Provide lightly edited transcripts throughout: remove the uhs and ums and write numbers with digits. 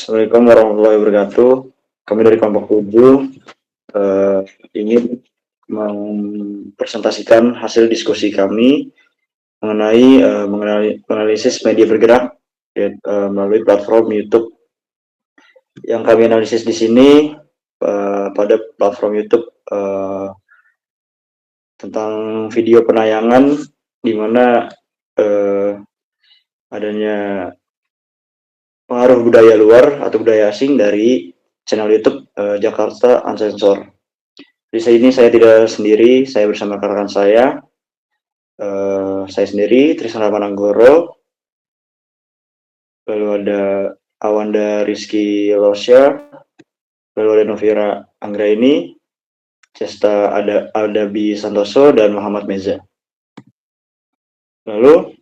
Assalamualaikum warahmatullahi wabarakatuh. Kami dari kelompok 7 ingin mempresentasikan hasil diskusi kami mengenai menganalisis media bergerak melalui platform YouTube. Yang kami analisis di sini pada platform YouTube tentang video penayangan di mana adanya pengaruh budaya luar atau budaya asing dari channel YouTube Jakarta Uncensored. Di sini saya tidak sendiri, saya bersama rekan saya sendiri, Tristan Ramananggoro, lalu ada Awanda Rizky Losya, lalu ada Novira Anggraini, Cesta Adabi Santoso, dan Muhammad Meza. Lalu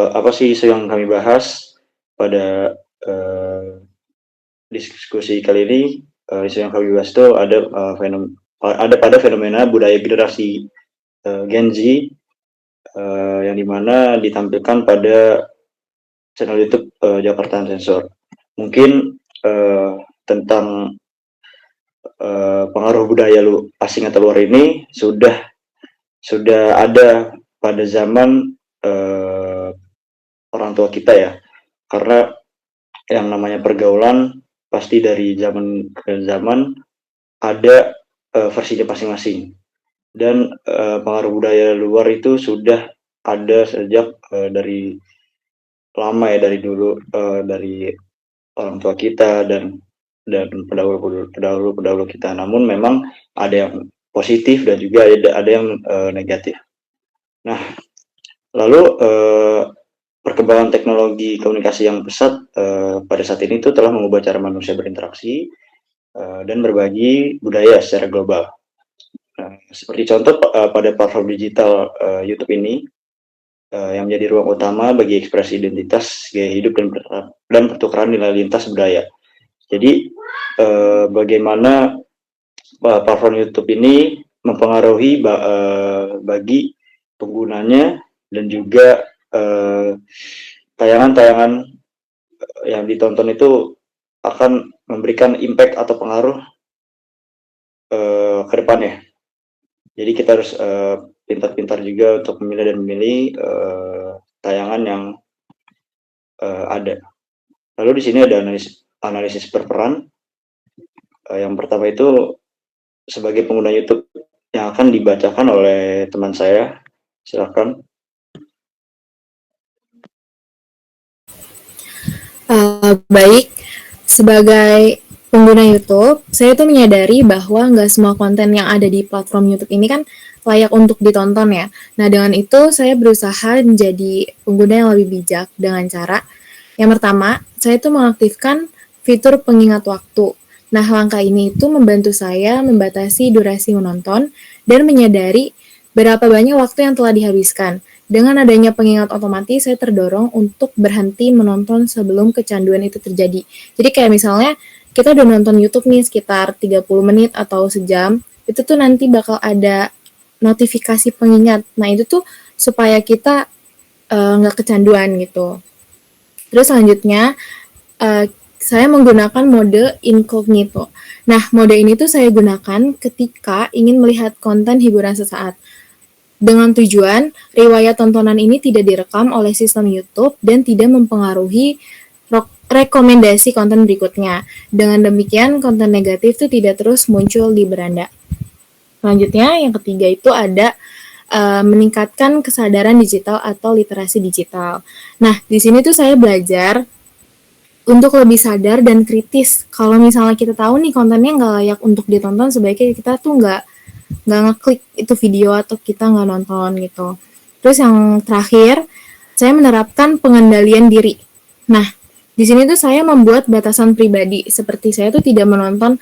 apa sih isu yang kami bahas pada diskusi kali ini? Isu yang kami bahas itu ada pada fenomena budaya generasi Gen Z yang dimana ditampilkan pada channel YouTube Jakarta Uncensored. Mungkin tentang pengaruh budaya asing atau luar ini sudah ada pada zaman orang tua kita ya, karena yang namanya pergaulan pasti dari zaman ke zaman ada versinya masing-masing, dan pengaruh budaya luar itu sudah ada sejak dari lama ya, dari dulu, dari orang tua kita dan pendahulu kita. Namun memang ada yang positif dan juga ada yang negatif. Nah, lalu perkembangan teknologi komunikasi yang pesat pada saat ini itu telah mengubah cara manusia berinteraksi dan berbagi budaya secara global. Nah, seperti contoh pada platform digital YouTube ini yang menjadi ruang utama bagi ekspresi identitas, gaya hidup, dan pertukaran nilai lintas budaya. Jadi bagaimana platform YouTube ini mempengaruhi bagi penggunanya, dan juga tayangan-tayangan yang ditonton itu akan memberikan impact atau pengaruh ke depannya. Jadi kita harus pintar-pintar juga untuk memilih tayangan yang ada. Lalu di sini ada analisis berperan. Yang pertama itu sebagai pengguna YouTube yang akan dibacakan oleh teman saya. Silakan. Baik, sebagai pengguna YouTube, saya tuh menyadari bahwa nggak semua konten yang ada di platform YouTube ini kan layak untuk ditonton ya. Nah, dengan itu saya berusaha menjadi pengguna yang lebih bijak dengan cara yang pertama, saya tuh mengaktifkan fitur pengingat waktu. Nah, langkah ini itu membantu saya membatasi durasi menonton dan menyadari berapa banyak waktu yang telah dihabiskan. Dengan adanya pengingat otomatis, saya terdorong untuk berhenti menonton sebelum kecanduan itu terjadi. Jadi kayak misalnya, kita udah nonton YouTube nih sekitar 30 menit atau sejam, itu tuh nanti bakal ada notifikasi pengingat. Nah, itu tuh supaya kita nggak kecanduan gitu. Terus selanjutnya, saya menggunakan mode incognito. Nah, mode ini tuh saya gunakan ketika ingin melihat konten hiburan sesaat. Dengan tujuan, riwayat tontonan ini tidak direkam oleh sistem YouTube dan tidak mempengaruhi rekomendasi konten berikutnya. Dengan demikian, konten negatif itu tidak terus muncul di beranda. Selanjutnya, yang ketiga itu ada meningkatkan kesadaran digital atau literasi digital. Nah, di sini tuh saya belajar untuk lebih sadar dan kritis. Kalau misalnya kita tahu nih kontennya nggak layak untuk ditonton, sebaiknya kita tuh nggak ngeklik itu video atau kita nggak nonton gitu. Terus yang terakhir, saya menerapkan pengendalian diri. Nah, di sini tuh saya membuat batasan pribadi, seperti saya tuh tidak menonton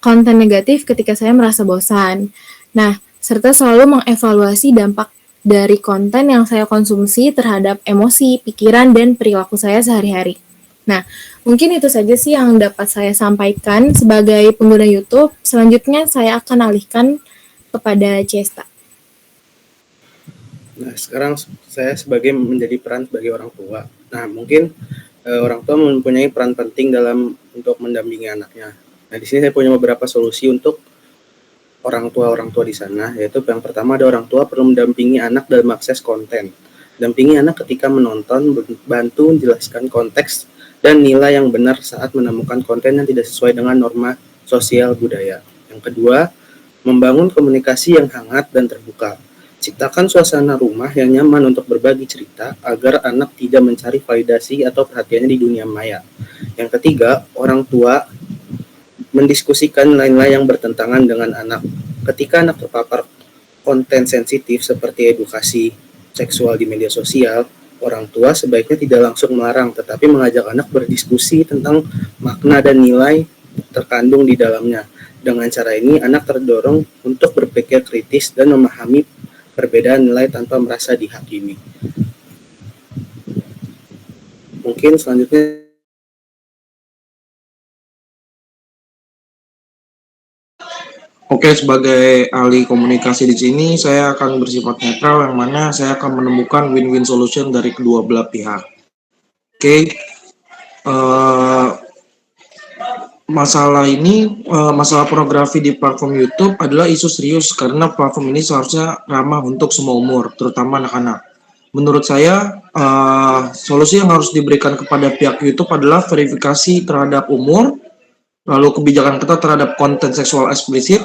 konten negatif ketika saya merasa bosan. Nah, serta selalu mengevaluasi dampak dari konten yang saya konsumsi terhadap emosi, pikiran, dan perilaku saya sehari-hari. Nah, mungkin itu saja sih yang dapat saya sampaikan sebagai pengguna YouTube. Selanjutnya saya akan alihkan kepada Cesta. Nah, sekarang saya menjadi peran sebagai orang tua. Nah, mungkin orang tua mempunyai peran penting dalam untuk mendampingi anaknya. Nah, di sini saya punya beberapa solusi untuk orang tua di sana, yaitu yang pertama ada orang tua perlu mendampingi anak dalam akses konten. Dampingi anak ketika menonton, bantu menjelaskan konteks dan nilai yang benar saat menemukan konten yang tidak sesuai dengan norma sosial budaya. Yang kedua, membangun komunikasi yang hangat dan terbuka. Ciptakan suasana rumah yang nyaman untuk berbagi cerita agar anak tidak mencari validasi atau perhatiannya di dunia maya. Yang ketiga, orang tua mendiskusikan nilai-nilai yang bertentangan dengan anak. Ketika anak terpapar konten sensitif seperti edukasi seksual di media sosial, orang tua sebaiknya tidak langsung melarang, tetapi mengajak anak berdiskusi tentang makna dan nilai terkandung di dalamnya. Dengan cara ini, anak terdorong untuk berpikir kritis dan memahami perbedaan nilai tanpa merasa dihakimi. Mungkin selanjutnya Oke, sebagai ahli komunikasi di sini, saya akan bersifat netral, yang mana saya akan menemukan win-win solution dari kedua belah pihak. Oke, masalah pornografi di platform YouTube adalah isu serius karena platform ini seharusnya ramah untuk semua umur, terutama anak-anak. Menurut saya, solusi yang harus diberikan kepada pihak YouTube adalah verifikasi terhadap umur, lalu kebijakan ketat terhadap konten seksual eksplisit,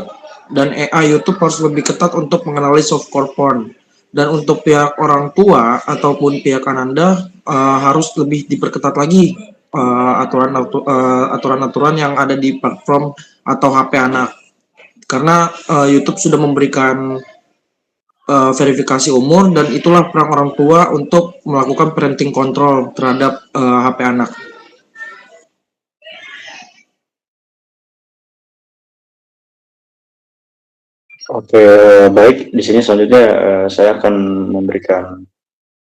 dan AI YouTube harus lebih ketat untuk mengenali softcore porn. Dan untuk pihak orang tua ataupun pihak Ananda harus lebih diperketat lagi aturan-aturan yang ada di platform atau HP anak. Karena YouTube sudah memberikan verifikasi umur, dan itulah peran orang tua untuk melakukan parenting control terhadap HP anak. Oke, baik. Di sini selanjutnya saya akan memberikan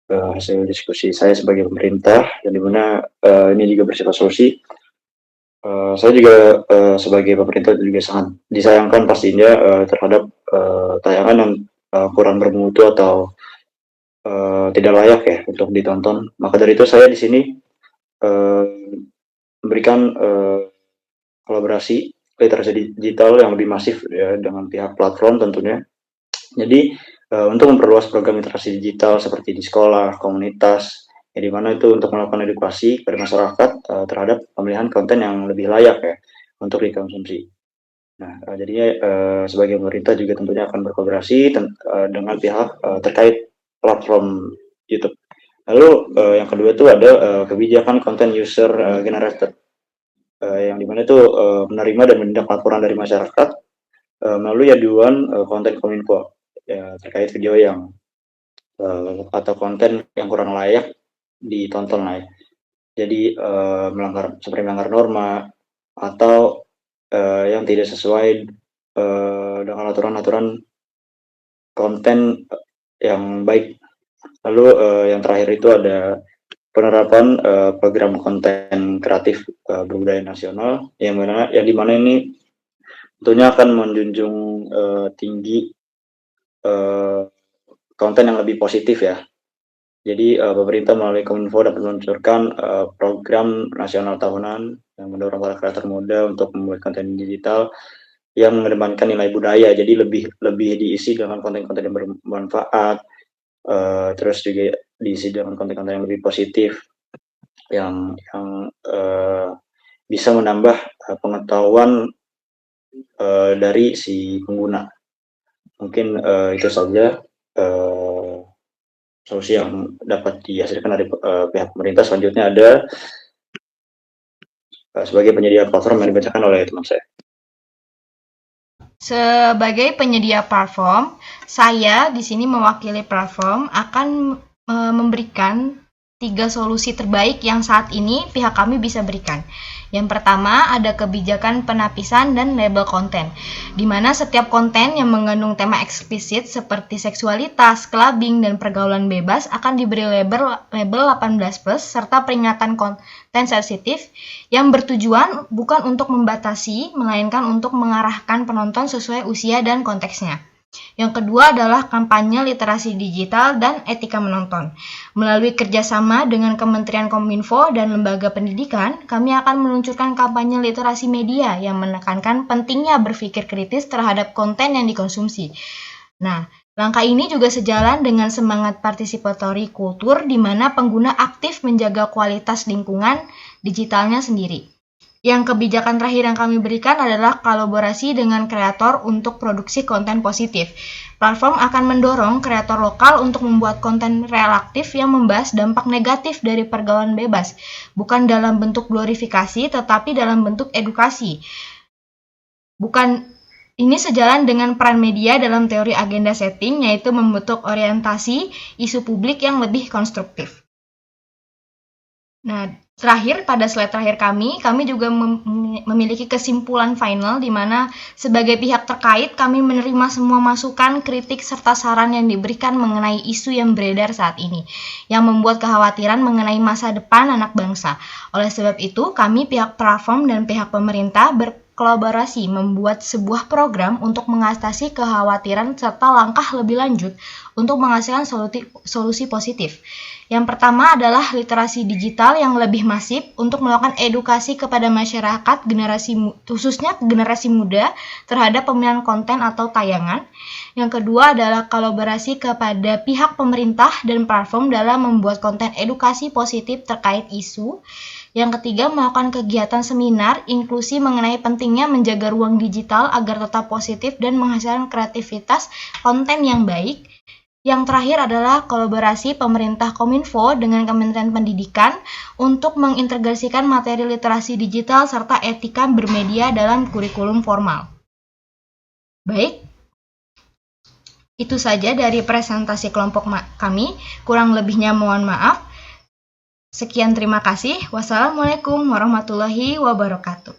hasil diskusi saya sebagai pemerintah, dan dimana ini juga bersifat solusi. Saya juga sebagai pemerintah juga sangat disayangkan pastinya terhadap tayangan yang kurang bermutu atau tidak layak ya untuk ditonton. Maka dari itu saya di sini memberikan kolaborasi literasi digital yang lebih masif ya, dengan pihak platform tentunya. Jadi untuk memperluas program literasi digital seperti di sekolah, komunitas, ya di mana itu untuk melakukan edukasi kepada masyarakat terhadap pemilihan konten yang lebih layak ya untuk dikonsumsi. Nah, jadinya sebagai pemerintah juga tentunya akan berkolaborasi dengan pihak terkait platform YouTube. Lalu yang kedua itu ada kebijakan content user generated, yang dimana itu menerima dan menindak laporan dari masyarakat melalui aduan konten Kominfo ya, terkait video yang atau konten yang kurang layak ditonton lah ya. Jadi seperti melanggar norma atau yang tidak sesuai dengan aturan-aturan konten yang baik. Lalu yang terakhir itu ada penerapan program konten kreatif berbudaya nasional yang dimana ini tentunya akan menjunjung tinggi konten yang lebih positif ya. Jadi pemerintah melalui Kominfo dapat meluncurkan program nasional tahunan yang mendorong para kreator muda untuk membuat konten digital yang mengedepankan nilai budaya. Jadi lebih diisi dengan konten-konten yang bermanfaat, terus juga diisi dengan konten-konten yang lebih positif, yang bisa menambah pengetahuan dari si pengguna. Mungkin itu saja solusi yang dapat dihasilkan dari pihak pemerintah. Selanjutnya ada sebagai penyedia platform yang dibacakan oleh teman saya. Sebagai penyedia platform, saya di sini mewakili platform akan memberikan 3 solusi terbaik yang saat ini pihak kami bisa berikan. Yang pertama ada kebijakan penapisan dan label konten, di mana setiap konten yang mengandung tema eksplisit seperti seksualitas, clubbing, dan pergaulan bebas akan diberi label 18+ serta peringatan konten sensitif yang bertujuan bukan untuk membatasi, melainkan untuk mengarahkan penonton sesuai usia dan konteksnya. Yang kedua adalah kampanye literasi digital dan etika menonton. Melalui kerjasama dengan Kementerian Kominfo dan lembaga pendidikan, kami akan meluncurkan kampanye literasi media yang menekankan pentingnya berpikir kritis terhadap konten yang dikonsumsi. Nah, langkah ini juga sejalan dengan semangat partisipatory kultur di mana pengguna aktif menjaga kualitas lingkungan digitalnya sendiri. Yang kebijakan terakhir yang kami berikan adalah kolaborasi dengan kreator untuk produksi konten positif. Platform akan mendorong kreator lokal untuk membuat konten reaktif yang membahas dampak negatif dari pergaulan bebas, bukan dalam bentuk glorifikasi tetapi dalam bentuk edukasi. Ini sejalan dengan peran media dalam teori agenda setting, yaitu membentuk orientasi isu publik yang lebih konstruktif. Nah, terakhir, pada slide terakhir kami juga memiliki kesimpulan final di mana sebagai pihak terkait kami menerima semua masukan, kritik, serta saran yang diberikan mengenai isu yang beredar saat ini, yang membuat kekhawatiran mengenai masa depan anak bangsa. Oleh sebab itu, kami pihak platform dan pihak pemerintah berkolaborasi membuat sebuah program untuk mengatasi kekhawatiran serta langkah lebih lanjut untuk menghasilkan solusi positif. Yang pertama adalah literasi digital yang lebih masif untuk melakukan edukasi kepada masyarakat khususnya generasi muda terhadap pemilihan konten atau tayangan. Yang kedua adalah kolaborasi kepada pihak pemerintah dan platform dalam membuat konten edukasi positif terkait isu. Yang ketiga, melakukan kegiatan seminar inklusi mengenai pentingnya menjaga ruang digital agar tetap positif dan menghasilkan kreativitas konten yang baik. Yang terakhir adalah kolaborasi pemerintah Kominfo dengan Kementerian Pendidikan untuk mengintegrasikan materi literasi digital serta etika bermedia dalam kurikulum formal. Baik, itu saja dari presentasi kelompok kami. Kurang lebihnya mohon maaf. Sekian, terima kasih. Wassalamualaikum warahmatullahi wabarakatuh.